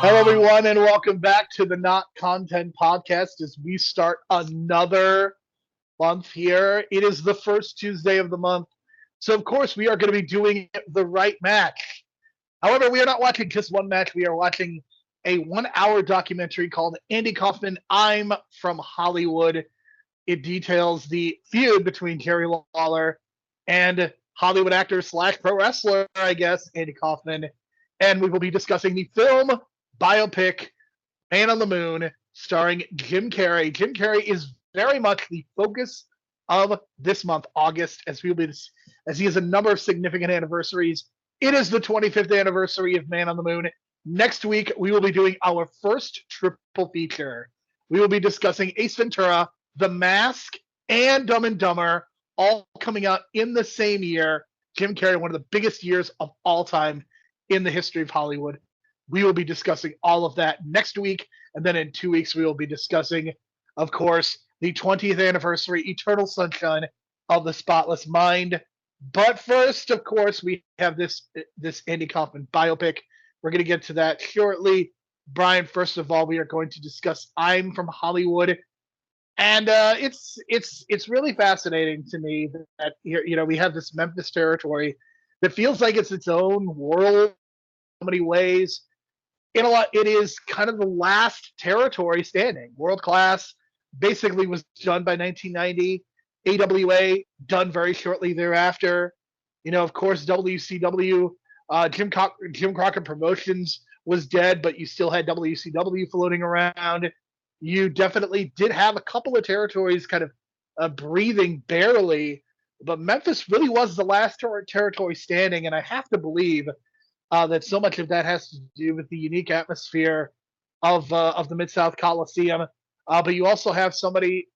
Hello, everyone, and welcome back to the Not Content Podcast as we start another month here. It is the first Tuesday of the month, so of course we are going to be doing the right match. However, we are not watching just one match. We are watching a 1-hour documentary called Andy Kaufman, I'm from Hollywood. It details the feud between Jerry Lawler and Hollywood actor / pro wrestler, I guess, Andy Kaufman. And we will be discussing the film biopic Man on the Moon starring Jim Carrey. Jim Carrey is very much the focus of this month, August, as he has a number of significant anniversaries. It is the 25th anniversary of Man on the Moon. Next week, we will be doing our first triple feature. We will be discussing Ace Ventura, The Mask, and Dumb and Dumber, all coming out in the same year. Jim Carrey, one of the biggest years of all time in the history of Hollywood. We will be discussing all of that next week, and then in 2 weeks we will be discussing, of course, the 20th anniversary Eternal Sunshine of the Spotless Mind. But first, of course, we have this Andy Kaufman biopic. We're going to get to that shortly. Brian, first of all, we are going to discuss I'm from Hollywood, and it's really fascinating to me that we have this Memphis territory that feels like it's its own world in so many ways. It is kind of the last territory standing. World Class basically was done by 1990. AWA done very shortly thereafter. Of course, WCW, Jim Crockett Promotions was dead, but you still had WCW floating around. You definitely did have a couple of territories kind of breathing barely, but Memphis really was the last territory standing, and I have to believe that so much of that has to do with the unique atmosphere of the Mid-South Coliseum. But you also have somebody,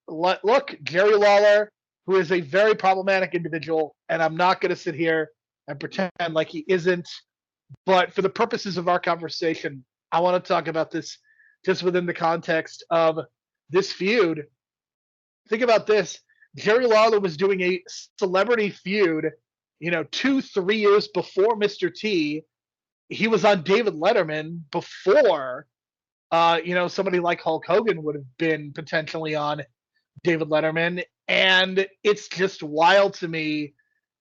Jerry Lawler, who is a very problematic individual, and I'm not going to sit here and pretend like he isn't. But for the purposes of our conversation, I want to talk about this just within the context of this feud. Think about this. Jerry Lawler was doing a celebrity feud, 2-3 years before Mr. T. He was on David Letterman before, somebody like Hulk Hogan would have been potentially on David Letterman. And it's just wild to me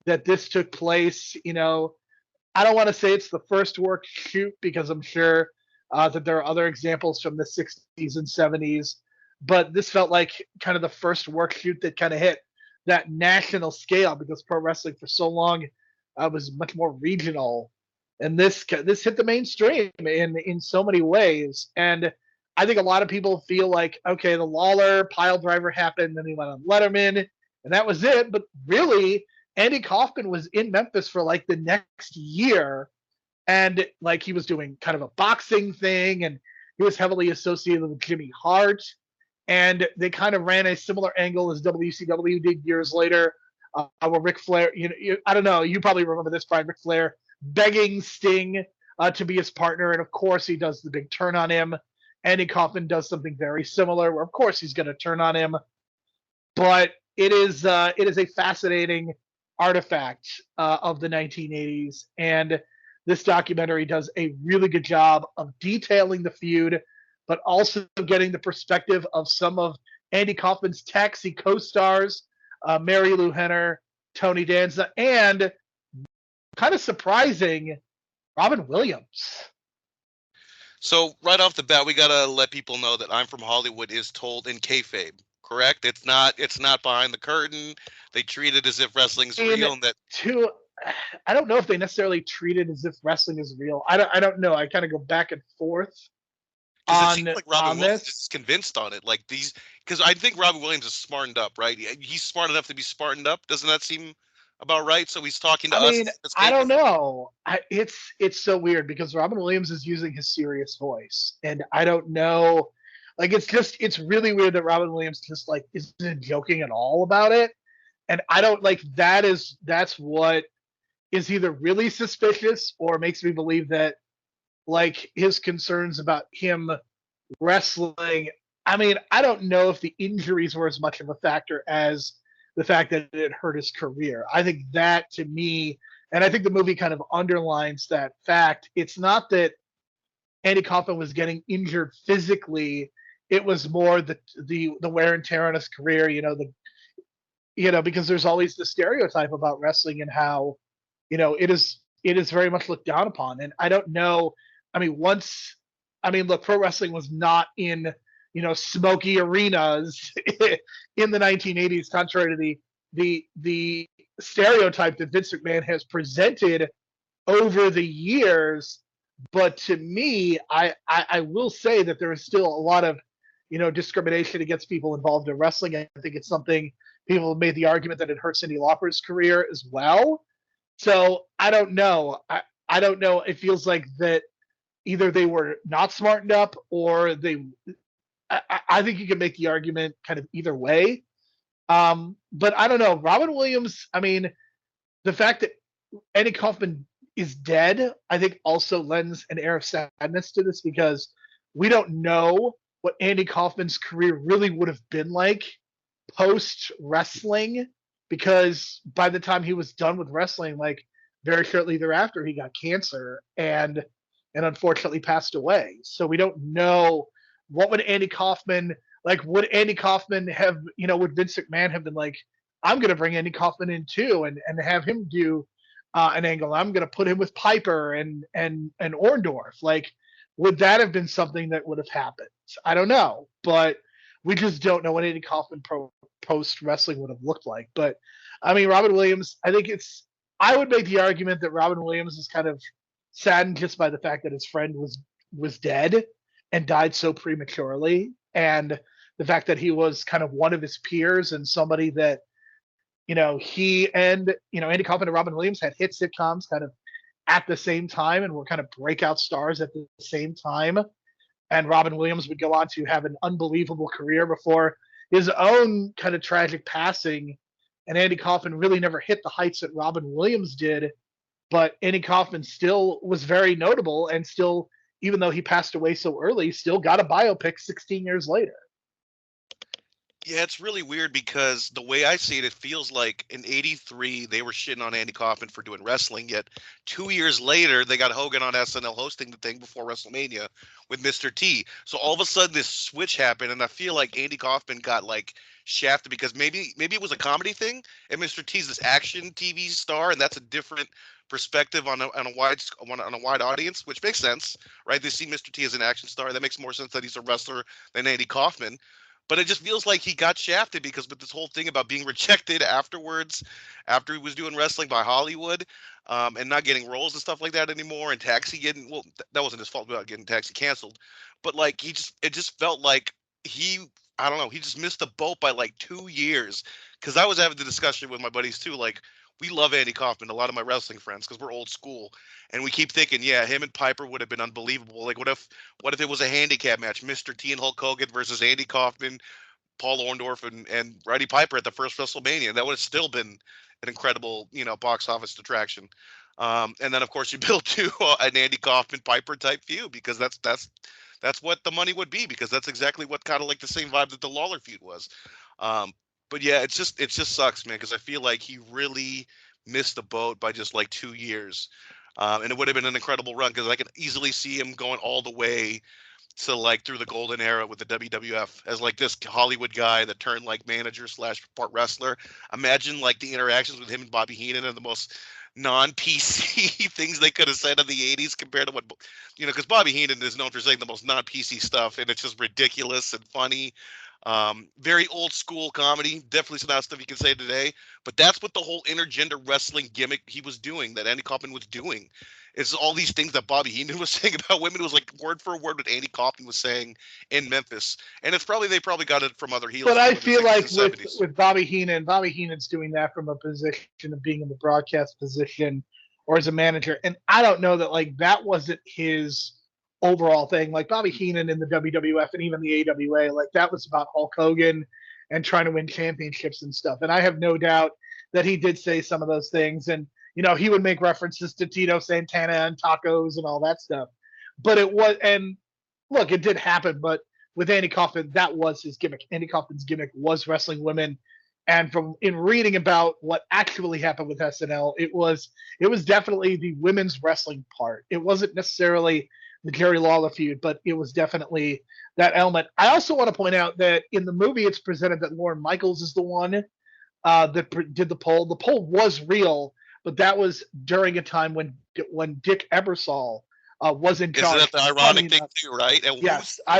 that this took place. I don't want to say it's the first work shoot because I'm sure that there are other examples from the 60s and 70s. But this felt like kind of the first work shoot that kind of hit that national scale because pro wrestling for so long was much more regional. And this hit the mainstream in so many ways. And I think a lot of people feel like, okay, the Lawler pile driver happened, then he went on Letterman, and that was it. But really, Andy Kaufman was in Memphis for like the next year, and like he was doing kind of a boxing thing, and he was heavily associated with Jimmy Hart, and they kind of ran a similar angle as WCW did years later, where Ric Flair, I don't know, you probably remember this, Brian, Ric Flair begging Sting to be his partner, and of course he does the big turn on him. Andy Kaufman does something very similar, where of course he's going to turn on him. But it is a fascinating artifact of the 1980s, and this documentary does a really good job of detailing the feud, but also getting the perspective of some of Andy Kaufman's Taxi co-stars, Mary Lou Henner, Tony Danza, and kind of surprising, Robin Williams. So right off the bat, we gotta let people know that I'm from Hollywood is told in kayfabe, correct? It's not behind the curtain. They treat it as if wrestling's real, and that I don't know if they necessarily treat it as if wrestling is real. I don't know. I kind of go back and forth it seems like Robin Williams is convinced on it. Like because I think Robin Williams is smartened up, right? He's smart enough to be smartened up. Doesn't that seem about right? So he's talking to us. I don't know. It's so weird because Robin Williams is using his serious voice, and I don't know. Like it's really weird that Robin Williams just like isn't joking at all about it. And I don't like that's what is either really suspicious or makes me believe that like his concerns about him wrestling. I mean, I don't know if the injuries were as much of a factor as the fact that it hurt his career. I think that to me, and I think the movie kind of underlines that fact. It's not that Andy Kaufman was getting injured physically. It was more the wear and tear on his career. Because there's always the stereotype about wrestling and how it is very much looked down upon. And I don't know. I mean, look, pro wrestling was not in smoky arenas in the 1980s, contrary to the stereotype that Vince McMahon has presented over the years. But to me, I will say that there is still a lot of discrimination against people involved in wrestling. I think it's something people have made the argument that it hurt Cyndi Lauper's career as well. So I don't know. I don't know. It feels like that either they were not smartened up or they. I think you can make the argument kind of either way. But I don't know. Robin Williams. I mean, the fact that Andy Kaufman is dead, I think also lends an air of sadness to this because we don't know what Andy Kaufman's career really would have been like post wrestling, because by the time he was done with wrestling, like very shortly thereafter, he got cancer and unfortunately passed away. So we don't know what would Andy Kaufman like. Would Andy Kaufman have, would Vince McMahon have been like, I'm going to bring Andy Kaufman in too and have him do an angle. I'm going to put him with Piper and Orndorff. Like, would that have been something that would have happened? I don't know, but we just don't know what Andy Kaufman post wrestling would have looked like. But I mean, Robin Williams, I would make the argument that Robin Williams is kind of saddened just by the fact that his friend was dead and died so prematurely, and the fact that he was kind of one of his peers and somebody that he and Andy Kaufman and Robin Williams had hit sitcoms kind of at the same time and were kind of breakout stars at the same time. And Robin Williams would go on to have an unbelievable career before his own kind of tragic passing. And Andy Kaufman really never hit the heights that Robin Williams did. But Andy Kaufman still was very notable and still, even though he passed away so early, still got a biopic 16 years later. Yeah, it's really weird because the way I see it, it feels like in '83 they were shitting on Andy Kaufman for doing wrestling. Yet 2 years later, they got Hogan on SNL hosting the thing before WrestleMania with Mr. T. So all of a sudden, this switch happened, and I feel like Andy Kaufman got like shafted because maybe it was a comedy thing, and Mr. T's this action TV star, and that's a different perspective on a wide audience, which makes sense, right? They see Mr. T as an action star. That makes more sense that he's a wrestler than Andy Kaufman. But it just feels like he got shafted because with this whole thing about being rejected afterwards, after he was doing wrestling by Hollywood, and not getting roles and stuff like that anymore, and Taxi that wasn't his fault about getting Taxi canceled, but like it just felt like I don't know, he just missed the boat by like 2 years. Because I was having the discussion with my buddies too, like we love Andy Kaufman, a lot of my wrestling friends, because we're old school, and we keep thinking, yeah, him and Piper would have been unbelievable. Like, what if it was a handicap match, Mr. T and Hulk Hogan versus Andy Kaufman, Paul Orndorff, and Roddy Piper at the first WrestleMania? That would have still been an incredible, box office attraction. And then, of course, you build to an Andy Kaufman Piper type feud because that's what the money would be, because that's exactly what kind of like the same vibe that the Lawler feud was. But yeah, it just sucks, man, because I feel like he really missed the boat by just like 2 years. And it would have been an incredible run because I could easily see him going all the way to like through the golden era with the WWF as like this Hollywood guy that turned like manager / part wrestler. Imagine like the interactions with him and Bobby Heenan and the most non-PC things they could have said in the 80s compared to what, because Bobby Heenan is known for saying the most non-PC stuff, and it's just ridiculous and funny. Very old school comedy, definitely not stuff you can say today, but that's what the whole intergender wrestling gimmick he was doing, that Andy Kaufman was doing. It's all these things that Bobby Heenan was saying about women. It was like word for word what Andy Kaufman was saying in Memphis, and they probably got it from other heels. But I feel like with Bobby Heenan's doing that from a position of being in the broadcast position or as a manager, and I don't know that like that wasn't his overall thing. Like Bobby Heenan in the WWF and even the AWA, like that was about Hulk Hogan and trying to win championships and stuff. And I have no doubt that he did say some of those things. And, he would make references to Tito Santana and tacos and all that stuff. But it was, and look, it did happen, but with Andy Kaufman, that was his gimmick. Andy Kaufman's gimmick was wrestling women. And from in reading about what actually happened with SNL, it was definitely the women's wrestling part. It wasn't necessarily the Jerry Lawler feud, but it was definitely that element. I also want to point out that in the movie, it's presented that Lorne Michaels is the one that did the poll. The poll was real, but that was during a time when Dick Ebersol was in charge. Isn't that the ironic thing too, right? And yes, who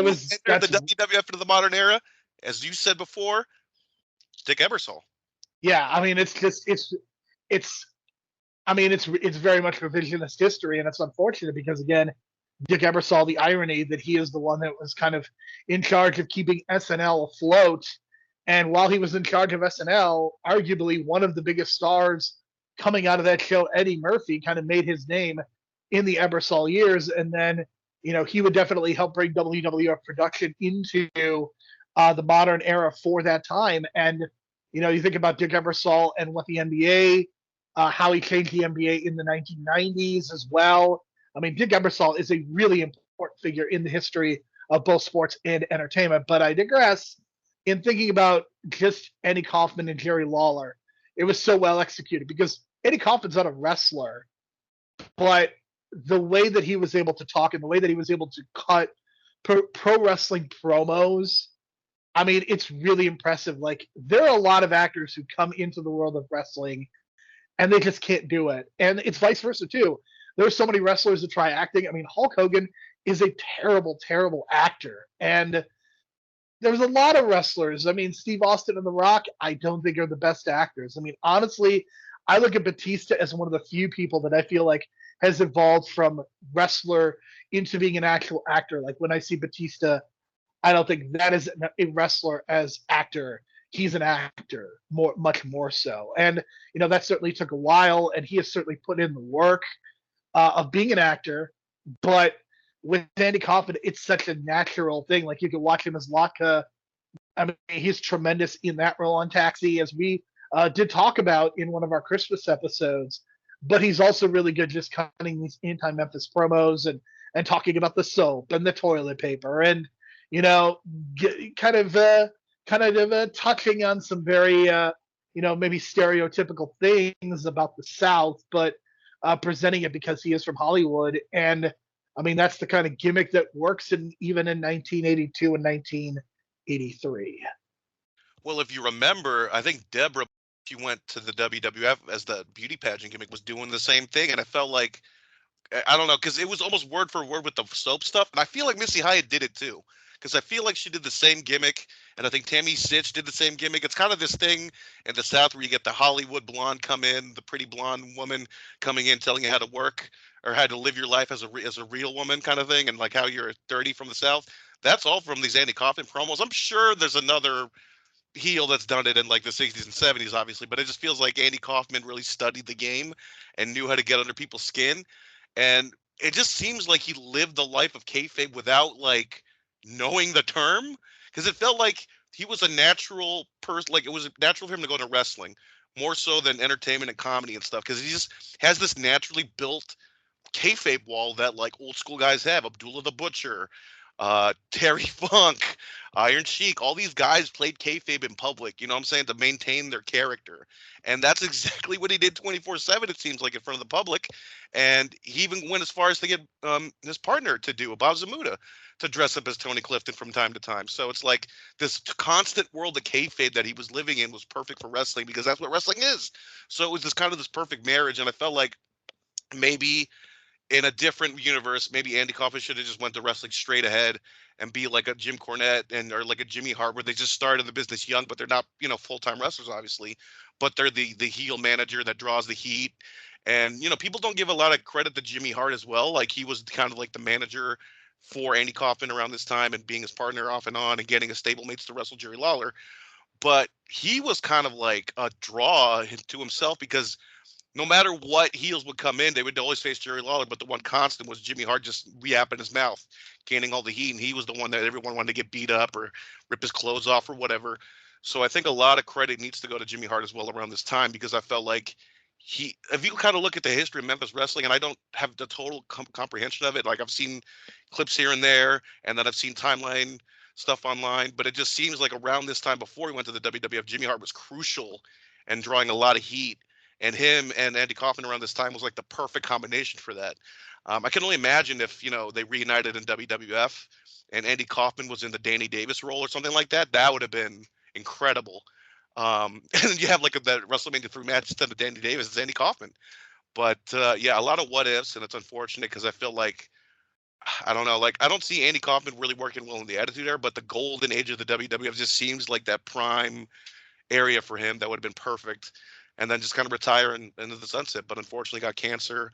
entered the WWF into the modern era, as you said before, Dick Ebersol. Yeah, I mean, it's very much revisionist history, and it's unfortunate because again, Dick Ebersol, the irony that he is the one that was kind of in charge of keeping SNL afloat, and while he was in charge of SNL, arguably one of the biggest stars coming out of that show, Eddie Murphy, kind of made his name in the Ebersol years, and then he would definitely help bring WWF production into the modern era for that time. And you think about Dick Ebersol and what the NBA, how he changed the NBA in the 1990s as well. I mean, Dick Ebersol is a really important figure in the history of both sports and entertainment. But I digress in thinking about just Andy Kaufman and Jerry Lawler. It was so well executed because Andy Kaufman's not a wrestler, but the way that he was able to talk and the way that he was able to cut pro wrestling promos, I mean, it's really impressive. Like, there are a lot of actors who come into the world of wrestling and they just can't do it. And it's vice versa, too. There are so many wrestlers that try acting. I mean, Hulk Hogan is a terrible, terrible actor. And there's a lot of wrestlers. I mean, Steve Austin and The Rock, I don't think are the best actors. I mean, honestly, I look at Batista as one of the few people that I feel like has evolved from wrestler into being an actual actor. Like, when I see Batista, I don't think that is a wrestler as actor. He's an actor, much more so. And, that certainly took a while, and he has certainly put in the work of being an actor. But with Andy Kaufman, it's such a natural thing. Like, you can watch him as Latka. I mean, he's tremendous in that role on Taxi, as we did talk about in one of our Christmas episodes. But he's also really good just cutting these anti-Memphis promos and talking about the soap and the toilet paper and, kind of touching on some very, maybe stereotypical things about the South, but presenting it because he is from Hollywood. And I mean, that's the kind of gimmick that works even in 1982 and 1983. Well, if you remember, I think Deborah, she went to the WWF as the beauty pageant gimmick, was doing the same thing. And I felt like, I don't know, because it was almost word for word with the soap stuff. And I feel like Missy Hyatt did it too. Because I feel like she did the same gimmick, and I think Tammy Sitch did the same gimmick. It's kind of this thing in the South where you get the Hollywood blonde come in, the pretty blonde woman coming in telling you how to work or how to live your life as a real woman kind of thing, and like how you're dirty from the South. That's all from these Andy Kaufman promos. I'm sure there's another heel that's done it in like the 60s and 70s, obviously, but it just feels like Andy Kaufman really studied the game and knew how to get under people's skin. And it just seems like he lived the life of kayfabe without like knowing the term, because it felt like he was a natural person. Like, it was natural for him to go to wrestling more so than entertainment and comedy and stuff, because he just has this naturally built kayfabe wall that like old school guys have. Abdullah the Butcher, Terry Funk, Iron Sheik, all these guys played kayfabe in public, you know what I'm saying, to maintain their character. And that's exactly what he did 24/7, it seems like, in front of the public. And he even went as far as to get his partner to do, Bob Zamuda, to dress up as Tony Clifton from time to time. So it's like this constant world of kayfabe that he was living in was perfect for wrestling, because that's what wrestling is. So it was this kind of this perfect marriage. And I felt like maybe in a different universe, maybe Andy Kaufman should have just went to wrestling straight ahead and be like a Jim Cornette or like a Jimmy Hart, where they just started the business young, but they're not, full-time wrestlers, obviously, but they're the heel manager that draws the heat. And, people don't give a lot of credit to Jimmy Hart as well. Like, he was kind of like the manager for Andy Kaufman around this time and being his partner off and on and getting his stablemates to wrestle Jerry Lawler. But he was kind of like a draw to himself, because no matter what heels would come in, they would always face Jerry Lawler, but the one constant was Jimmy Hart just yapping his mouth, gaining all the heat, and he was the one that everyone wanted to get beat up or rip his clothes off or whatever. So I think a lot of credit needs to go to Jimmy Hart as well around this time, because I felt like if you kind of look at the history of Memphis wrestling, and I don't have the total comprehension of it, like I've seen clips here and there, and then I've seen timeline stuff online, but it just seems like around this time before he went to the WWF, Jimmy Hart was crucial and drawing a lot of heat, and him and Andy Kaufman around this time was like the perfect combination for that. I can only imagine if they reunited in WWF and Andy Kaufman was in the Danny Davis role or something like that. That would have been incredible. And then you have like that WrestleMania 3 match instead of Danny Davis, it's Andy Kaufman. But yeah, a lot of what ifs, and it's unfortunate because I feel like I don't know, like I don't see Andy Kaufman really working well in the Attitude Era, but the golden age of the WWF just seems like that prime area for him that would have been perfect, and then just kind of retire into the sunset. But unfortunately, got cancer.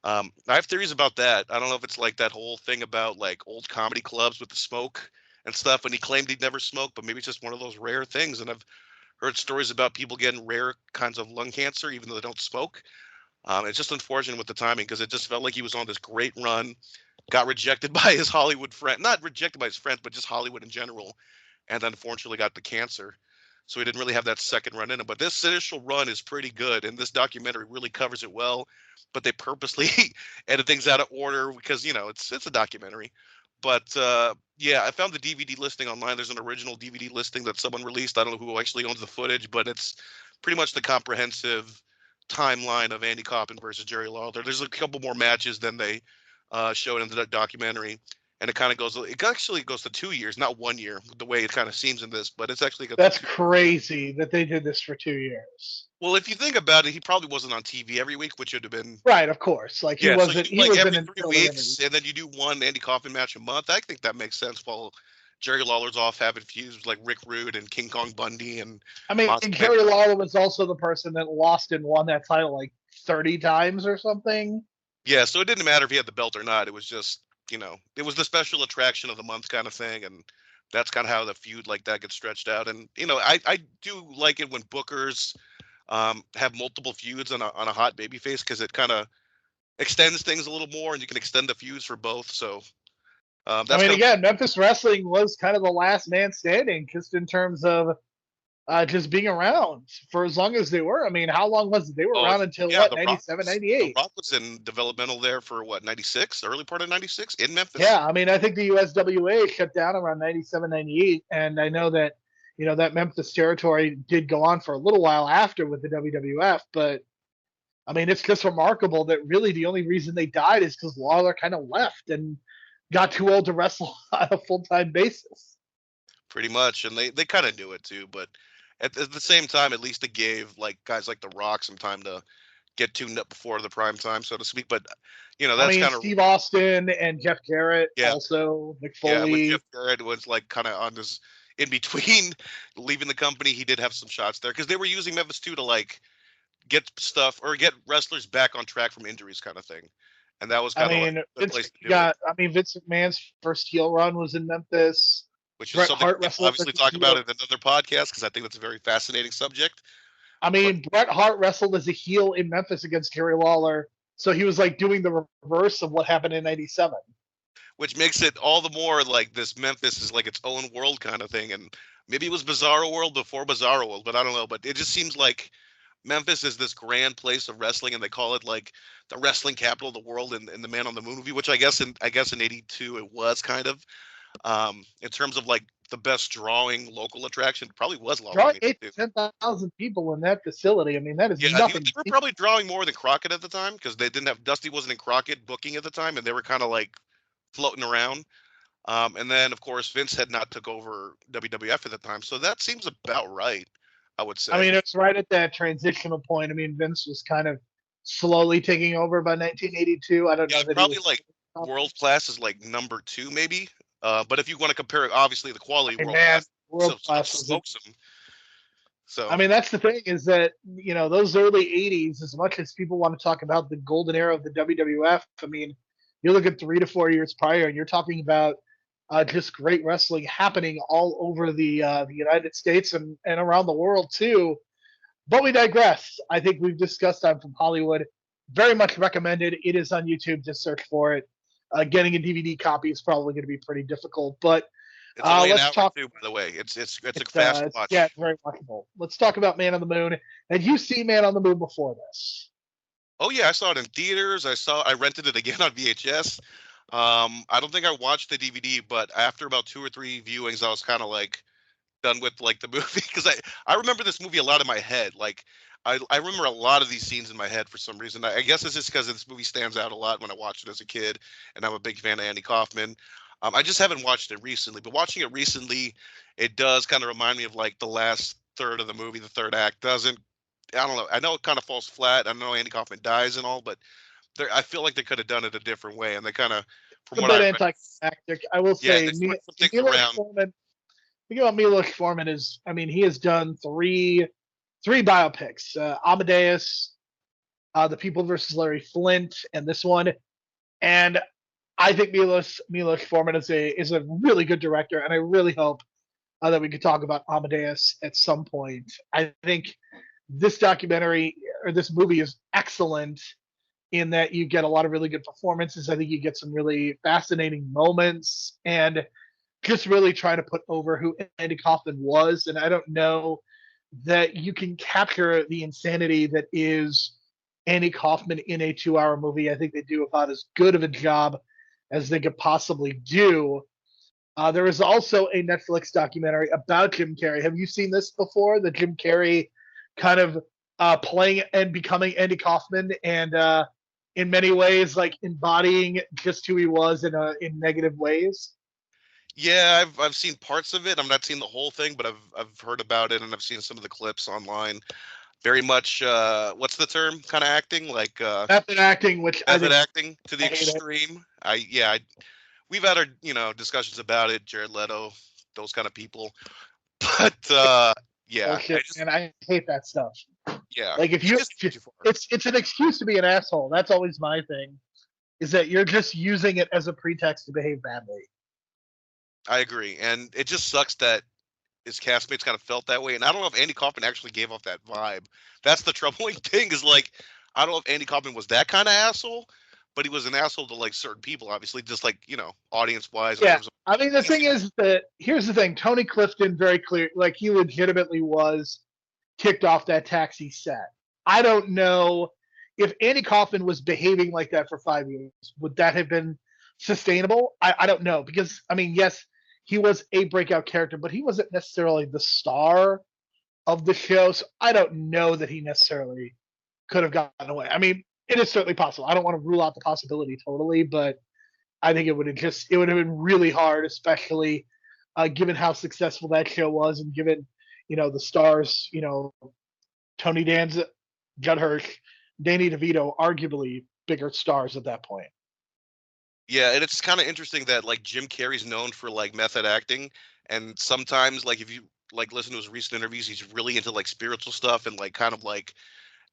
I have theories about that. I don't know if it's like that whole thing about like old comedy clubs with the smoke and stuff, and he claimed he'd never smoked, but maybe it's just one of those rare things. And I've heard stories about people getting rare kinds of lung cancer even though they don't smoke. It's just unfortunate with the timing because it just felt like he was on this great run, got rejected by his Hollywood friend, not rejected by his friends, but just Hollywood in general, and then unfortunately got the cancer. So he didn't really have that second run in it. But this initial run is pretty good, and this documentary really covers it well. But they purposely edit things out of order because it's a documentary. But yeah, I found the DVD listing online. There's an original DVD listing that someone released. I don't know who actually owns the footage, but it's pretty much the comprehensive timeline of Andy Kaufman versus Jerry Lawler. There's a couple more matches than they showed in the documentary, and it actually goes to 2 years, not 1 year, the way it kind of seems in this, but it's actually That's crazy that they did this for 2 years. Well, if you think about it, he probably wasn't on TV every week, which would have been right. Of course, like he wasn't. So he wasn't every 3 weeks, and then you do one Andy Kaufman match a month. I think that makes sense. While Jerry Lawler's off having feuds like Rick Rude and King Kong Bundy, and Jerry Lawler was also the person that lost and won that title like 30 times or something. Yeah, so it didn't matter if he had the belt or not. It was just it was the special attraction of the month kind of thing, and that's kind of how the feud like that gets stretched out. And I do like it when bookers have multiple feuds on a hot babyface because it kind of extends things a little more, and you can extend the feuds for both. So again, Memphis Wrestling was kind of the last man standing, just in terms of just being around for as long as they were. I mean, how long was it? They were around until 97, 98? The Rock was in developmental there for 96, early part of 96 in Memphis. Yeah, I mean, I think the USWA shut down around 97, 98, and I know that that Memphis territory did go on for a little while after with the WWF, but I mean, it's just remarkable that really the only reason they died is because Lawler kind of left and got too old to wrestle on a full-time basis. Pretty much, and they kind of knew it too, but at the same time, at least it gave like guys like The Rock some time to get tuned up before the prime time, so to speak. But that's kind of Steve Austin and Jeff Jarrett, also Mick Foley. Yeah, when Jeff Jarrett was like kind of on this in between leaving the company, he did have some shots there because they were using Memphis too to like get stuff or get wrestlers back on track from injuries, kind of thing. And that was kind of like the place to do it. Vince McMahon's first heel run was in Memphis. Which is something we'll obviously talk about in another podcast because I think that's a very fascinating subject. Bret Hart wrestled as a heel in Memphis against Jerry Lawler, so he was like doing the reverse of what happened in '97. Which makes it all the more like this Memphis is like its own world kind of thing, and maybe it was Bizarro World before Bizarro World, but I don't know. But it just seems like Memphis is this grand place of wrestling, and they call it like the wrestling capital of the world in the Man on the Moon movie, which I guess in '82 it was kind of. In terms of like the best drawing local attraction, probably was Las Drawing 8,000 to 10,000 people in that facility. I mean, that is nothing. They were probably drawing more than Crockett at the time because they didn't have Dusty wasn't in Crockett booking at the time, and they were kind of like floating around. And then of course Vince had not took over WWF at the time, so that seems about right, I would say. I mean, it's right at that transitional point. I mean, Vince was kind of slowly taking over by 1982. I don't know. Probably like World Class is like number 2, maybe. But if you want to compare it, obviously the quality World Class smokes them. So I mean, that's the thing is that those early '80s, as much as people want to talk about the golden era of the WWF, I mean, you look at 3 to 4 years prior, and you're talking about just great wrestling happening all over the United States and around the world too. But we digress. I think we've discussed I'm from Hollywood. Very much recommended. It is on YouTube. Just search for it. Getting a DVD copy is probably going to be pretty difficult, but It's only an let's hour or talk. two, by the way. It's a fast Yeah, watch. it's very watchable. Let's talk about Man on the Moon. Had you seen Man on the Moon before this? Oh yeah, I saw it in theaters. I rented it again on VHS. I don't think I watched the DVD, but after about 2 or 3 viewings, I was kind of like done with like the movie because I remember this movie a lot in my head. Like I remember a lot of these scenes in my head for some reason. I guess it's just because this movie stands out a lot when I watched it as a kid, and I'm a big fan of Andy Kaufman. I just haven't watched it recently, but watching it recently, it does kind of remind me of like the last third of the movie. The third act doesn't. I don't know. I know it kind of falls flat. I know Andy Kaufman dies and all, but I feel like they could have done it a different way, and they kind of, from It's a what I bit read, anticlimactic. I will yeah, say, they switched some things Milos around. Forman. Think about Milos Forman is, I mean, he has done three biopics: Amadeus, The People versus Larry Flint, and this one. And I think Milos Forman is a really good director, and I really hope that we could talk about Amadeus at some point. I think this documentary or this movie is excellent in that you get a lot of really good performances. I think you get some really fascinating moments and just really try to put over who Andy Kaufman was. And I don't know that you can capture the insanity that is Andy Kaufman in a 2 hour movie. I think they do about as good of a job as they could possibly do. There is also a Netflix documentary about Jim Carrey. Have you seen this before? The Jim Carrey kind of playing and becoming Andy Kaufman, and in many ways, like embodying just who he was in negative ways. Yeah, I've seen parts of it. I've not seen the whole thing, but I've heard about it and I've seen some of the clips online. Very much, what's the term? Kind of acting, like Method acting, which I method think acting to the I hate it. extreme. We've had our discussions about it. Jared Leto, those kind of people. But yeah, Bullshit, and I hate that stuff. yeah, Like he just took it too far. it's an excuse to be an asshole. That's always my thing. Is that you're just using it as a pretext to behave badly. I agree, and it just sucks that his castmates kind of felt that way. And I don't know if Andy Kaufman actually gave off that vibe. That's the troubling thing. Is like, I don't know if Andy Kaufman was that kind of asshole, but he was an asshole to like certain people, obviously, just like audience wise. Yeah, I mean the thing is that here's the thing: Tony Clifton very clear, like he legitimately was kicked off that taxi set. I don't know if Andy Kaufman was behaving like that for 5 years. Would that have been sustainable? I don't know because I mean, yes, he was a breakout character, but he wasn't necessarily the star of the show. So I don't know that he necessarily could have gotten away. I mean, it is certainly possible. I don't want to rule out the possibility totally, but I think it would have been really hard, especially given how successful that show was and given the stars, Tony Danza, Judd Hirsch, Danny DeVito, arguably bigger stars at that point. Yeah, and it's kind of interesting that like Jim Carrey's known for like method acting, and sometimes like if you like listen to his recent interviews, he's really into like spiritual stuff and like kind of like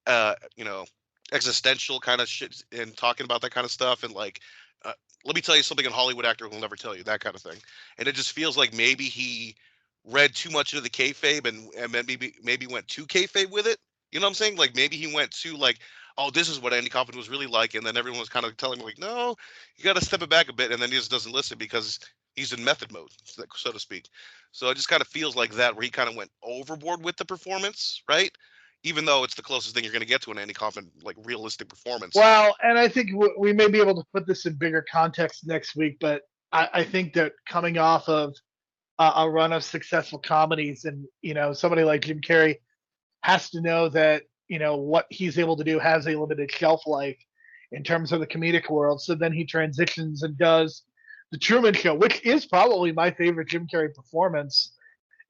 uh you know existential kind of shit and talking about that kind of stuff and like uh, let me tell you something a Hollywood actor will never tell you, that kind of thing. And it just feels like maybe he read too much into the kayfabe and maybe went too kayfabe with it. You know what I'm saying? Like maybe he went too like, oh, this is what Andy Kaufman was really like, and then everyone was kind of telling him like, no, you got to step it back a bit, and then he just doesn't listen because he's in method mode, so to speak. So it just kind of feels like that, where he kind of went overboard with the performance, right? Even though it's the closest thing you're going to get to an Andy Kaufman like realistic performance. Well, and I think we may be able to put this in bigger context next week, but I think that coming off of a run of successful comedies, and somebody like Jim Carrey has to know that what he's able to do has a limited shelf life in terms of the comedic world. So then he transitions and does the Truman Show, which is probably my favorite Jim Carrey performance,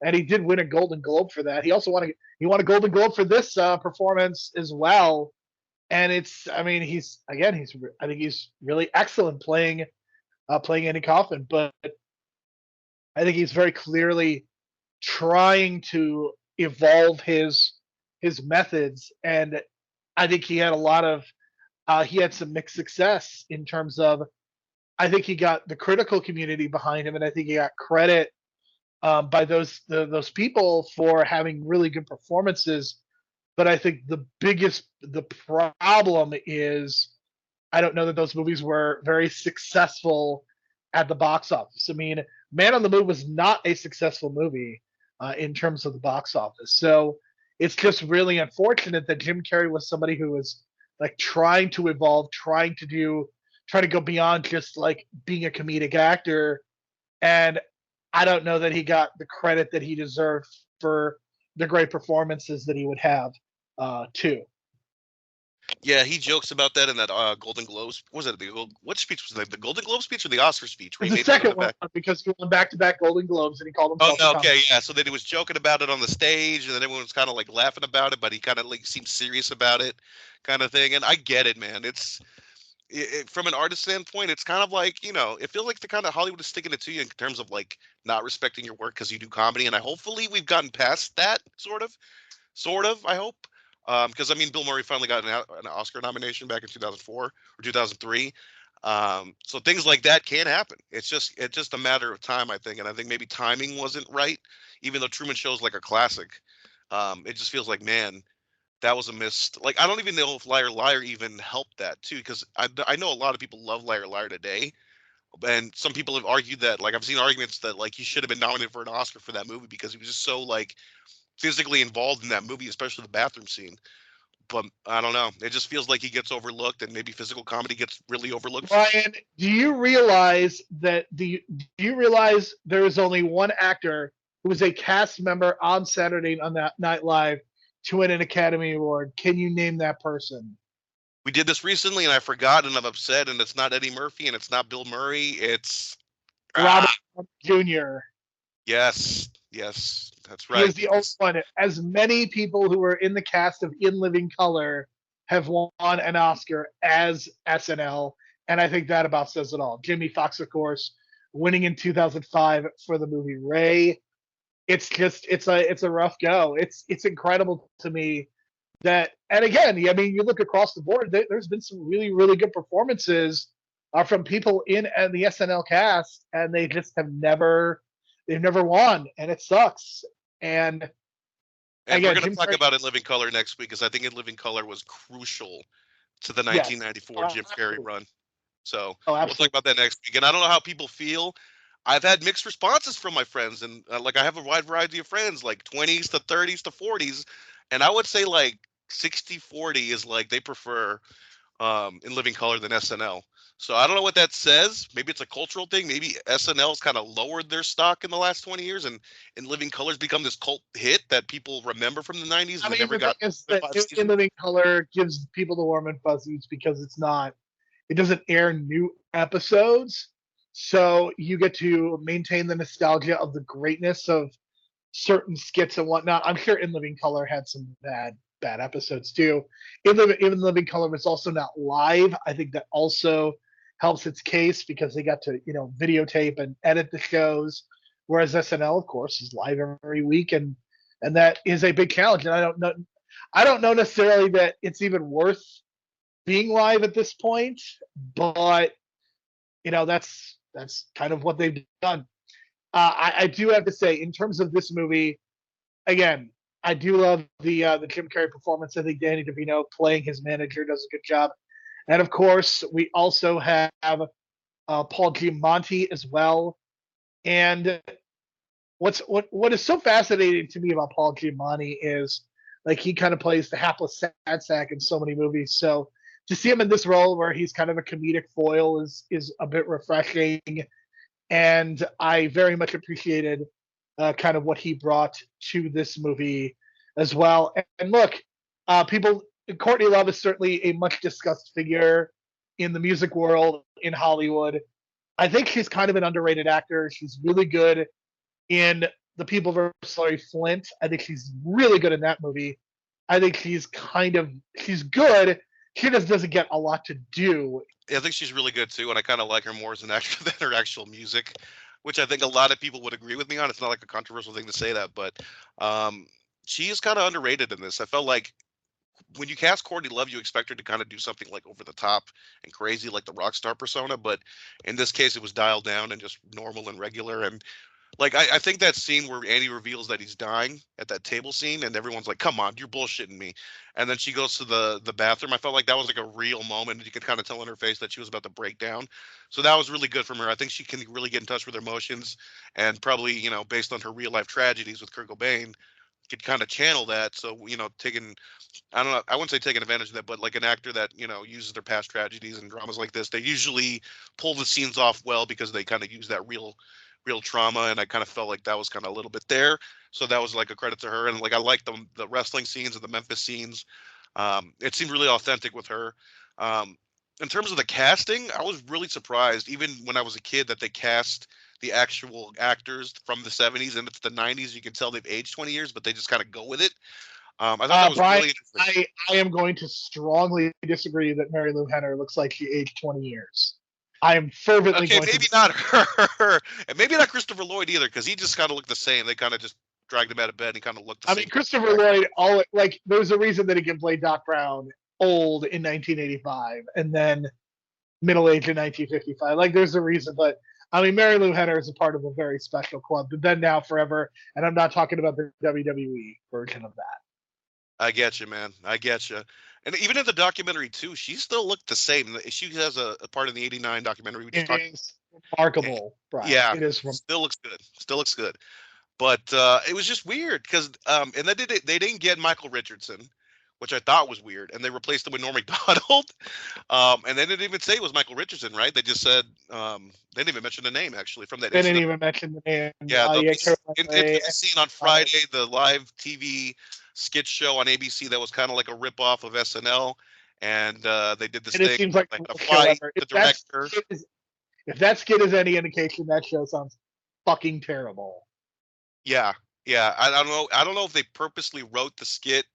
and he did win a Golden Globe for that. He also won a Golden Globe for this performance as well. And I mean, I think he's really excellent playing Andy Kaufman, but I think he's very clearly trying to evolve his methods, and I think he had he had some mixed success in terms of, I think he got the critical community behind him, and I think he got credit by those people for having really good performances. But I think the problem is I don't know that those movies were very successful at the box office. I mean, Man on the Moon was not a successful movie in terms of the box office. So it's just really unfortunate that Jim Carrey was somebody who was like trying to evolve, trying to go beyond just like being a comedic actor. And I don't know that he got the credit that he deserved for the great performances that he would have too. Yeah, he jokes about that in that Golden Globes. Was it what speech was that? The Golden Globe speech or the Oscar speech? Where It's he the made fun of second the one fact. because he won back-to-back Golden Globes and he called Oh himself no, a comic. okay, yeah. So then he was joking about it on the stage, and then everyone was kind of like laughing about it, but he kind of like seemed serious about it, kind of thing. And I get it, man. From an artist standpoint, it's kind of like, it feels like the kind of Hollywood is sticking it to you in terms of like not respecting your work because you do comedy. And hopefully we've gotten past that sort of. I hope, because I mean, Bill Murray finally got an Oscar nomination back in 2004 or 2003. So things like that can happen. It's just a matter of time, I think. And I think maybe timing wasn't right, even though Truman Show is like a classic. It just feels like, man, that was a missed. Like, I don't even know if Liar Liar even helped that too, because I know a lot of people love Liar Liar today, and some people have argued that, like, I've seen arguments that like he should have been nominated for an Oscar for that movie because he was just so like physically involved in that movie, especially the bathroom scene. But I don't know. It just feels like he gets overlooked, and maybe physical comedy gets really overlooked. Ryan, do you realize there is only one actor who was a cast member on Saturday Night Live to win an Academy Award? Can you name that person? We did this recently, and I forgot, and I'm upset. And it's not Eddie Murphy, and it's not Bill Murray. It's Robert Jr. Yes, that's He right. is the only one. As many people who were in the cast of In Living Color have won an Oscar as SNL, and I think that about says it all. Jimmy Fox, of course, winning in 2005 for the movie Ray. It's a rough go. It's incredible to me that, and again, I mean, you look across the board. There's been some really good performances from people in the SNL cast, and they've never won, and it sucks. And And we're again, going to Jim talk Carrey, about In Living Color next week, because I think In Living Color was crucial to the yes, 1994 Jim Carrey absolutely. run. So Oh, we'll talk absolutely. about that next week. And I don't know how people feel. I've had mixed responses from my friends, and like I have a wide variety of friends, like 20s to 30s to 40s, and I would say like 60-40 is like they prefer In Living Color than SNL. So I don't know what that says. Maybe it's a cultural thing. Maybe SNL's kind of lowered their stock in the last 20 years, and In Living Color's become this cult hit that people remember from the 90s, I and they mean, never the thing got is the that five In seasons. Living Color gives people the warm and fuzzies because it doesn't air new episodes, so you get to maintain the nostalgia of the greatness of certain skits and whatnot. I'm sure In Living Color had some bad episodes too. In Living Color was also not live. I think that also helps its case because they got to videotape and edit the shows, whereas SNL, of course, is live every week, and that is a big challenge. And I don't know necessarily that it's even worth being live at this point, but that's kind of what they've done. I do have to say, in terms of this movie, again, I do love the Jim Carrey performance. I think Danny DeVito playing his manager does a good job, and of course, we also have Paul Giamatti as well. And what is so fascinating to me about Paul Giamatti is like he kind of plays the hapless sad sack in so many movies. So to see him in this role where he's kind of a comedic foil is a bit refreshing, and I very much appreciated kind of what he brought to this movie as well. And look, people, Courtney Love is certainly a much discussed figure in the music world in Hollywood. I think she's kind of an underrated actor. She's really good in The People vs. Larry Flint. I think she's really good in that movie. I think she's good. She just doesn't get a lot to do. Yeah, I think she's really good too, and I kind of like her more as an actor than her actual music, which I think a lot of people would agree with me on. It's not like a controversial thing to say that, but um, she is kind of underrated in this. I felt like when you cast Courtney Love, you expect her to kind of do something like over the top and crazy, like the rock star persona. But in this case, it was dialed down and just normal and regular. And Like, I think that scene where Andy reveals that he's dying at that table scene, and everyone's like, "Come on, you're bullshitting me," and then she goes to the bathroom. I felt like that was like a real moment. You could kind of tell in her face that she was about to break down. So that was really good from her. I think she can really get in touch with her emotions, and probably, based on her real life tragedies with Kurt Cobain, could kind of channel that. So, taking, I don't know, I wouldn't say taking advantage of that, but like an actor that, uses their past tragedies and dramas like this, they usually pull the scenes off well because they kind of use that real trauma, and I kind of felt like that was kind of a little bit there. So that was like a credit to her, and like I like the wrestling scenes and the Memphis scenes. It seemed really authentic with her. In terms of the casting, I was really surprised, even when I was a kid, that they cast the actual actors from the 70s, and it's the 90s. You can tell they've aged 20 years, but they just kind of go with it. I thought that was Brian, really interesting. I am going to strongly disagree that Mary Lou Henner looks like she aged 20 years. I am fervently Okay, going maybe to. not her, and maybe not Christopher Lloyd either, because he just kind of looked the same. They kind of just dragged him out of bed, and he kind of looked the same. I mean, Christopher Lloyd, there's a reason that he can play Doc Brown old in 1985 and then middle age in 1955. Like, there's a reason, but I mean, Mary Lou Henner is a part of a very special club, the Then Now Forever, and I'm not talking about the WWE version of that. I get you, man. I get you. And even in the documentary too, she still looked the same. She has a part in the '89 documentary we just It talked. is remarkable, Brian. Yeah, It is. still looks good. Still looks good. But it was just weird because and they didn't get Michael Richardson, which I thought was weird, and they replaced him with Norm Macdonald. And they didn't even say it was Michael Richardson, right? They just said they didn't even mention the name actually from that. They didn't even mention the name. Yeah, the scene on Friday, the live TV skit show on ABC that was kind of like a rip off of SNL, and they did this and thing. it seems like they had a fight. The director. If that skit is any indication, that show sounds fucking terrible. Yeah, I don't know if they purposely wrote the skit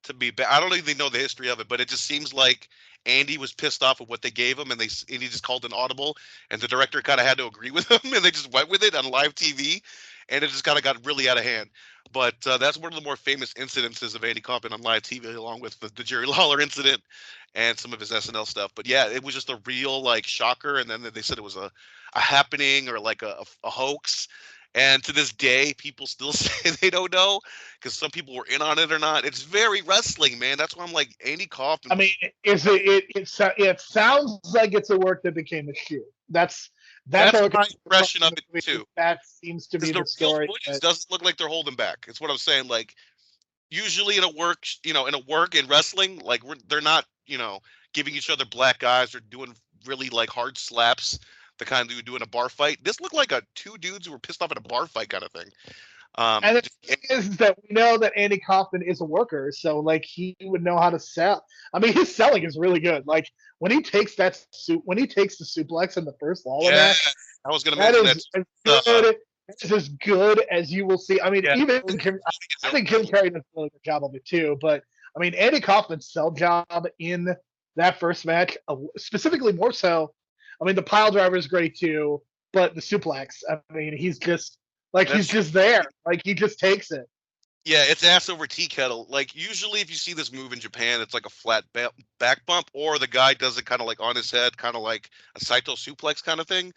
to be bad. I don't even know the history of it, but it just seems like Andy was pissed off with what they gave him, and he just called an audible, and the director kind of had to agree with him, and they just went with it on live TV, and it just kind of got really out of hand. But that's one of the more famous incidences of Andy Kaufman on live TV, along with the Jerry Lawler incident and some of his SNL stuff. But yeah, it was just a real like shocker, and then they said it was a happening or like a hoax. And to this day, people still say they don't know because some people were in on it or not. It's very wrestling, man. That's why I'm like Andy Kaufman. I mean, it sounds like it's a work that became a shoe. That's my impression of it too. That seems to be the story. It doesn't look like they're holding back. It's what I'm saying. Like usually in a work, in wrestling, like they're not, giving each other black eyes or doing really like hard slaps. The kind you would do in a bar fight. This looked like two dudes who were pissed off at a bar fight kind of thing. And the thing is that we know that Andy Kaufman is a worker, so like he would know how to sell. I mean, his selling is really good. Like when he takes the suplex in the first Lawler match, I was going to mention that. It's as good as you will see. I mean, I think Jim Carrey does a really good job of it too. But I mean, Andy Kaufman's sell job in that first match, specifically more so. I mean, the pile driver is great too, but the suplex, I mean, he's just there. Like, he just takes it. Yeah, it's ass over tea kettle. Like, usually if you see this move in Japan, it's like a flat back bump, or the guy does it kind of like on his head, kind of like a Saito suplex kind of thing.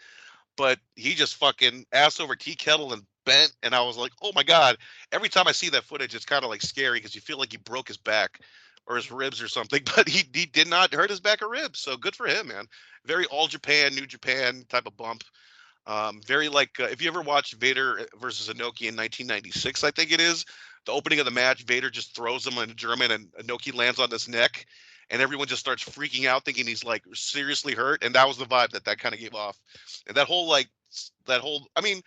But he just fucking ass over tea kettle and bent, and I was like, oh my God. Every time I see that footage, it's kind of like scary because you feel like he broke his back or his ribs or something, but he did not hurt his back or ribs. So good for him, man. Very all Japan, New Japan type of bump. Very like if you ever watched Vader versus Inoki in 1996, I think it is, the opening of the match, Vader just throws him in German and Inoki lands on his neck, and everyone just starts freaking out thinking he's like seriously hurt, and that was the vibe that kind of gave off. And I mean,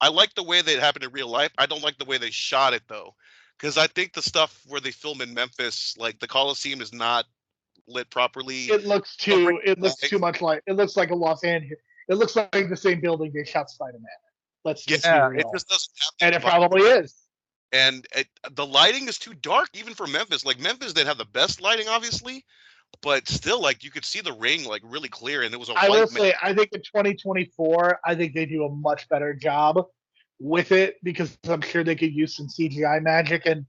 I like the way that it happened in real life. I don't like the way they shot it though. Because I think the stuff where they film in Memphis, like the Coliseum is not lit properly. It looks too much like it looks like a Los Angeles. It looks like the same building they shot Spider-Man. Let's just be real. It just doesn't have. And it probably is. And the lighting is too dark, even for Memphis. Like Memphis, they'd have the best lighting, obviously, but still, like you could see the ring like really clear, and it was a. I will say, I think in 2024, I think they do a much better job with it because I'm sure they could use some CGI magic, and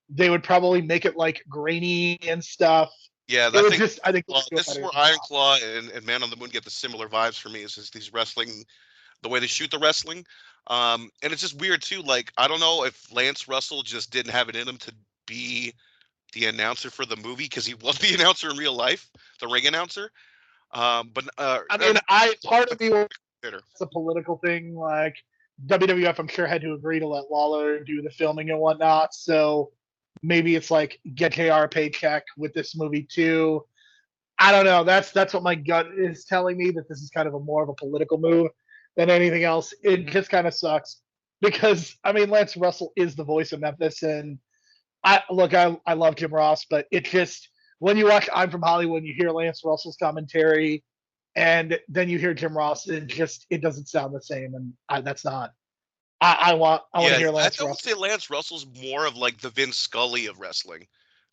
they would probably make it like grainy and stuff. Yeah, I think this is where Iron Claw and Man on the Moon get the similar vibes for me. Is these wrestling the way they shoot the wrestling. And it's just weird too. Like, I don't know if Lance Russell just didn't have it in him to be the announcer for the movie, because he was the announcer in real life, the ring announcer. But I mean, part of me was consider. it's a political thing. Like WWF, I'm sure had to agree to let Lawler do the filming and whatnot. So maybe it's like get JR a paycheck with this movie too. I don't know. That's what my gut is telling me, that this is kind of a more of a political move than anything else. It just kind of sucks because I mean Lance Russell is the voice of Memphis, and I love Jim Ross, but it just when you watch I'm from Hollywood, you hear Lance Russell's commentary, and then you hear Jim Ross, it doesn't sound the same, and that's not. I want to Yeah, hear I Lance would say Russell. Lance Russell's more of like the Vince Scully of wrestling,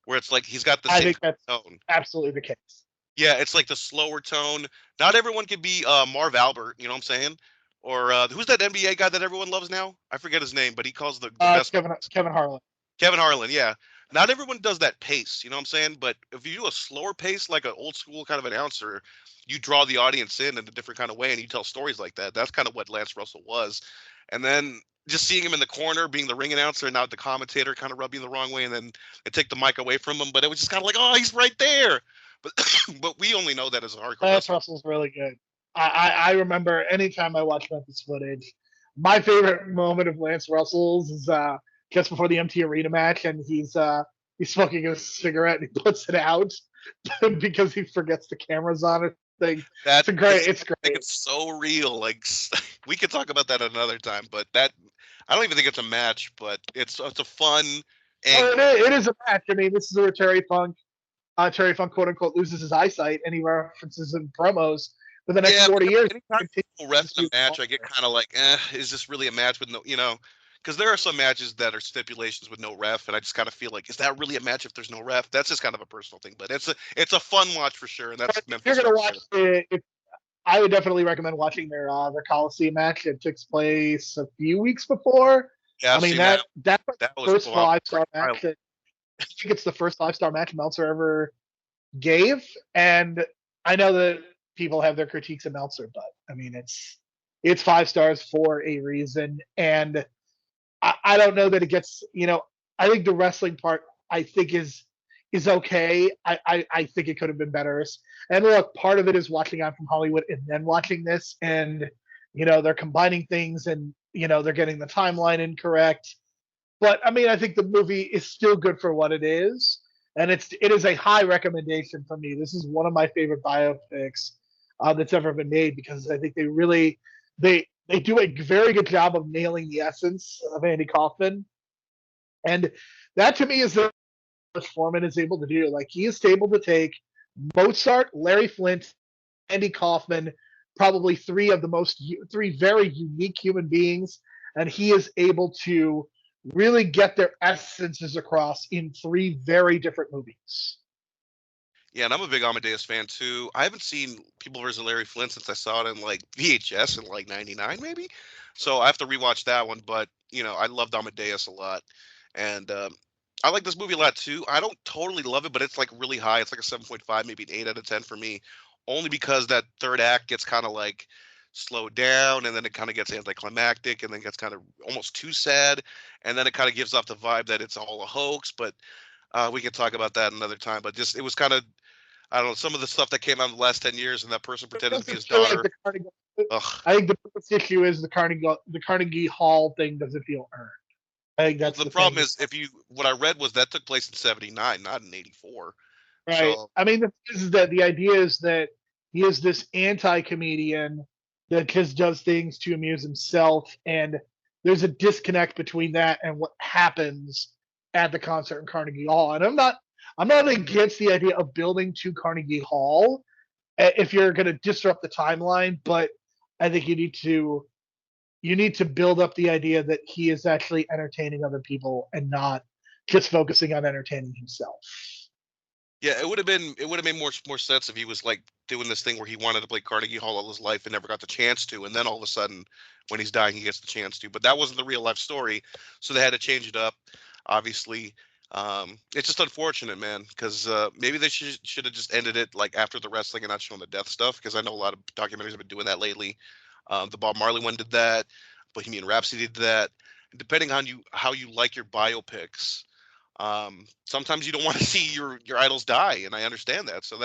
where it's like he's got the I same think that's tone. absolutely the case. Yeah, it's like the slower tone. Not everyone can be Marv Albert, you know what I'm saying? Or who's that NBA guy that everyone loves now? I forget his name, but he calls the best Kevin Harlan. Kevin Harlan. Yeah, not everyone does that pace, you know what I'm saying? But if you do a slower pace, like an old school kind of announcer, you draw the audience in a different kind of way, and you tell stories like that. That's kind of what Lance Russell was. And then just seeing him in the corner, being the ring announcer, and now the commentator kind of rubbed you the wrong way, and then they take the mic away from him. But it was just kind of like, oh, he's right there. But but we only know that as a hardcore Lance wrestler. Russell's really good. I remember anytime I watch Memphis footage, my favorite moment of Lance Russell's is just before the MT Arena match, and he's smoking a cigarette and he puts it out because he forgets the cameras on it. Thing. That It's great. Like, it's so real. Like we could talk about that another time, but that I don't even think it's a match, but it's a fun angle. It is a match. I mean, this is where Terry Funk, quote unquote, loses his eyesight, and he references in promos for the next 40 years. Anytime people ref in a match, I get kind of like, is this really a match with no, because there are some matches that are stipulations with no ref, and I just kind of feel like, is that really a match if there's no ref? That's just kind of a personal thing, but it's a fun watch for sure, and that's Memphis. If you're gonna watch it, I would definitely recommend watching their Coliseum match. It took place a few weeks before. Yeah, I mean that was first 5-star match. I think it's the first 5-star match Meltzer ever gave, and I know that people have their critiques of Meltzer, but I mean it's 5 stars for a reason, and I don't know that it gets. I think the wrestling part I think is okay. I think it could have been better. And look, part of it is watching I'm from Hollywood and then watching this, and they're combining things, and they're getting the timeline incorrect. But I mean, I think the movie is still good for what it is, and it is a high recommendation for me. This is one of my favorite biopics that's ever been made, because I think they do a very good job of nailing the essence of Andy Kaufman, and that to me is the Foreman is able to do. Like, he is able to take Mozart, Larry Flint, Andy Kaufman, probably three very unique human beings, and he is able to really get their essences across in 3 very different movies. Yeah, and I'm a big Amadeus fan too. I haven't seen People vs. Larry Flint since I saw it in like VHS in like '99 maybe. So I have to rewatch that one. But I loved Amadeus a lot, and I like this movie a lot too. I don't totally love it, but it's like really high. It's like a 7.5, maybe an 8 out of 10 for me, only because that third act gets kind of like slowed down, and then it kind of gets anticlimactic, and then gets kind of almost too sad, and then it kind of gives off the vibe that it's all a hoax. But we can talk about that another time. But just it was kind of, I don't know, some of the stuff that came out in the last 10 years, and that person pretended to be his daughter. I think the biggest issue is the Carnegie Hall thing doesn't feel earned. I think that's the problem is, what I read was that took place in '79, not in '84. Right. So, I mean, the idea is that he is this anti-comedian that just does things to amuse himself, and there's a disconnect between that and what happens at the concert in Carnegie Hall. And I'm not against the idea of building to Carnegie Hall if you're going to disrupt the timeline, but I think you need to build up the idea that he is actually entertaining other people and not just focusing on entertaining himself. Yeah, it would have made more sense if he was like doing this thing where he wanted to play Carnegie Hall all his life and never got the chance to, and then all of a sudden when he's dying he gets the chance to. But that wasn't the real life story, so they had to change it up. Obviously, it's just unfortunate, man, because maybe they should have just ended it like after the wrestling and not showing the death stuff, because I know a lot of documentaries have been doing that lately. The Bob Marley one did that. Bohemian Rhapsody did that. Depending on how you like your biopics, sometimes you don't want to see your idols die, and I understand that. So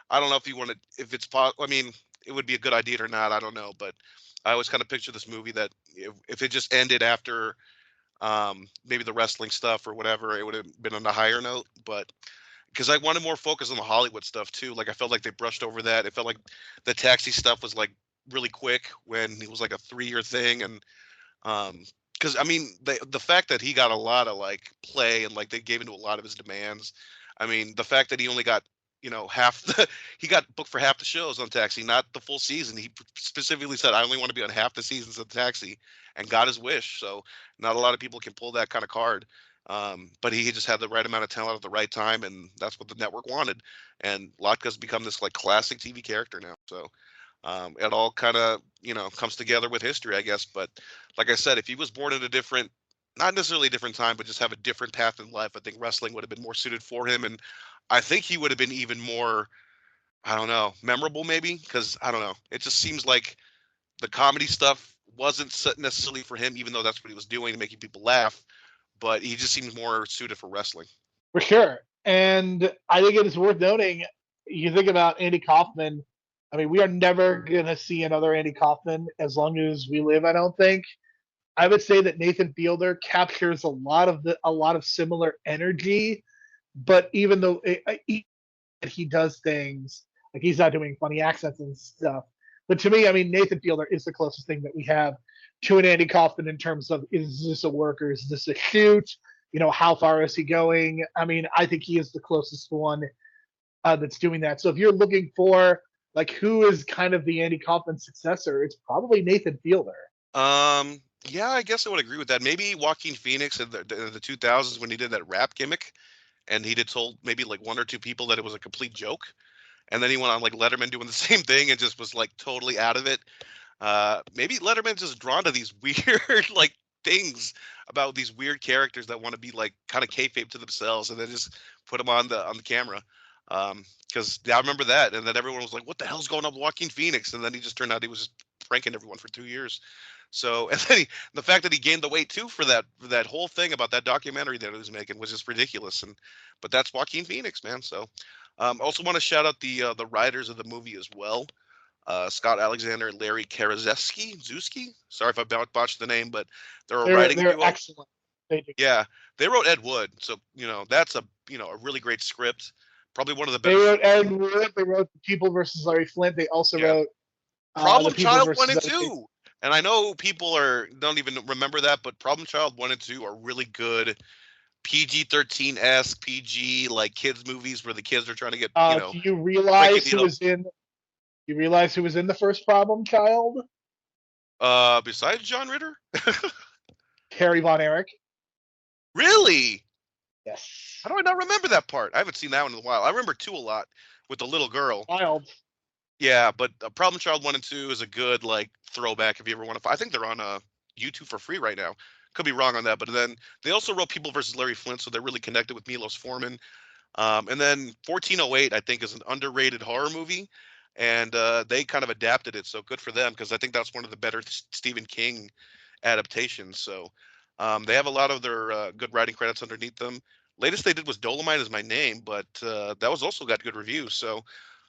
I don't know if you want to, if it's I mean, it would be a good idea or not. I don't know, but I always kind of picture this movie that if it just ended after maybe the wrestling stuff or whatever, it would have been on a higher note. But because I wanted more focus on the Hollywood stuff too. Like I felt like they brushed over that. It felt like the Taxi stuff was like really quick when it was like a 3-year thing, and because I mean the fact that he got a lot of like play and like they gave into a lot of his demands. I mean the fact that he only got half he got booked for half the shows on Taxi, not the full season. He specifically said I only want to be on half the seasons of Taxi, and got his wish. So not a lot of people can pull that kind of card. But he just had the right amount of talent at the right time, and that's what the network wanted. And Latka's become this like classic TV character now. So it all kind of comes together with history, I guess. But like I said, if he was born at a different, not necessarily a different time, but just have a different path in life, I think wrestling would have been more suited for him, and I think he would have been even more, I don't know, memorable maybe, because I don't know, it just seems like the comedy stuff wasn't necessarily for him, even though that's what he was doing, making people laugh. But he just seems more suited for wrestling. For sure. And I think it is worth noting, you think about Andy Kaufman. I mean, we are never going to see another Andy Kaufman as long as we live, I don't think. I would say that Nathan Fielder captures a lot of similar energy, but even though he does things like he's not doing funny accents and stuff. But to me, I mean, Nathan Fielder is the closest thing that we have to an Andy Kaufman in terms of is this a work or is this a shoot? How far is he going? I mean, I think he is the closest one that's doing that. So if you're looking for like who is kind of the Andy Kaufman successor, it's probably Nathan Fielder. Yeah, I guess I would agree with that. Maybe Joaquin Phoenix in the 2000s when he did that rap gimmick, and he did told maybe like one or two people that it was a complete joke, and then he went on like Letterman doing the same thing and just was like totally out of it. Maybe Letterman's just drawn to these weird like things about these weird characters that want to be like kind of kayfabe to themselves, and then just put them on the camera. Because I remember that, and then everyone was like, "What the hell's going on with Joaquin Pranks?" And then he just turned out he was just pranking everyone for 2 years. So, and then the fact that he gained the weight too for that whole thing about that documentary that he was making was just ridiculous. But that's Joaquin Phoenix, man. So, also want to shout out the writers of the movie as well. Scott Alexander and Larry Zuski. Sorry if I botched the name, but they're a writing They're duo. excellent. Yeah, they wrote Ed Wood, so that's a really great script. Probably one of the better. They wrote Ed Wood. They wrote People versus Larry Flint. They also wrote Problem Child 1 and 2. And I know people don't even remember that, but Problem Child 1 and 2 are really good PG-13-esque PG like kids movies where the kids are trying to get Do you realize who was in? You realize who was in the first Problem Child? Besides John Ritter? Harry Von Erich. Really? Yes. How do I not remember that part? I haven't seen that one in a while. I remember 2 a lot with the little girl. Wild. Yeah, but Problem Child 1 and 2 is a good like throwback if you ever want to. I think they're on YouTube for free right now. Could be wrong on that, but then they also wrote People versus Larry Flint, so they're really connected with Milos Forman. And then 1408, I think, is an underrated horror movie, and they kind of adapted it, so good for them because I think that's one of the better Stephen King adaptations. So they have a lot of their good writing credits underneath them. Latest they did was Dolomite Is My Name, but that was also got good reviews. So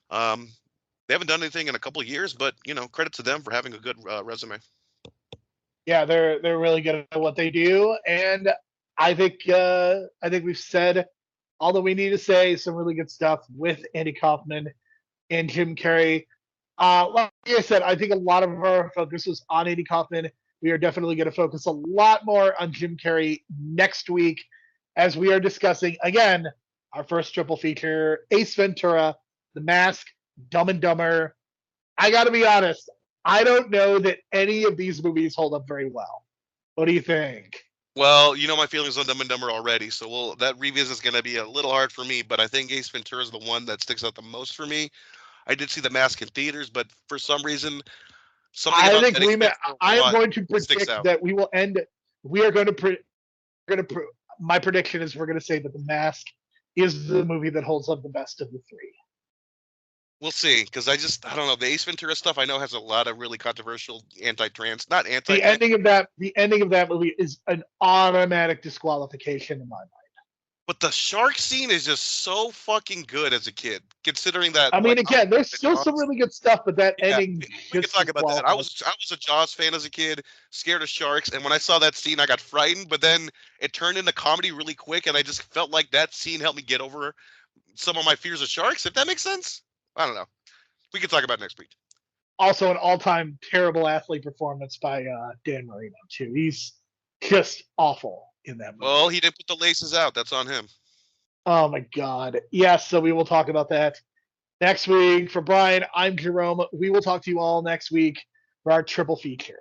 they haven't done anything in a couple of years, but credit to them for having a good resume. Yeah, they're really good at what they do, and I think we've said all that we need to say. Some really good stuff with Andy Kaufman and Jim Carrey. Like I said, I think a lot of our focus was on Andy Kaufman. We are definitely going to focus a lot more on Jim Carrey next week as we are discussing, again, our first triple feature, Ace Ventura, The Mask, Dumb and Dumber. I got to be honest, I don't know that any of these movies hold up very well. What do you think? Well, my feelings on Dumb and Dumber already, so that revisit is going to be a little hard for me, but I think Ace Ventura is the one that sticks out the most for me. I did see The Mask in theaters, but for some reason, I am going to predict that we will end. We are going to. My prediction is we're going to say that The Mask is the movie that holds up the best of the three. We'll see, because I don't know. The Ace Ventura stuff I know has a lot of really controversial not The anti-trans, ending of that movie is an automatic disqualification in my mind. but the shark scene is just so fucking good as a kid, considering that. I mean, Like, again, there's still some really good stuff, but that yeah, ending we can just talk about that. I disqualifies. was a Jaws fan as a kid, scared of sharks, and when I saw that scene, I got frightened. But then it turned into comedy really quick, and I just felt like that scene helped me get over some of my fears of sharks. If that makes sense, I don't know. We can talk about it next week. Also, an all-time terrible athlete performance by Dan Marino too. He's just awful in that movie. Well, he didn't put the laces out. That's on him. Oh my God. Yes, so we will talk about that next week. For Brian, I'm Jerome. We will talk to you all next week for our triple feature.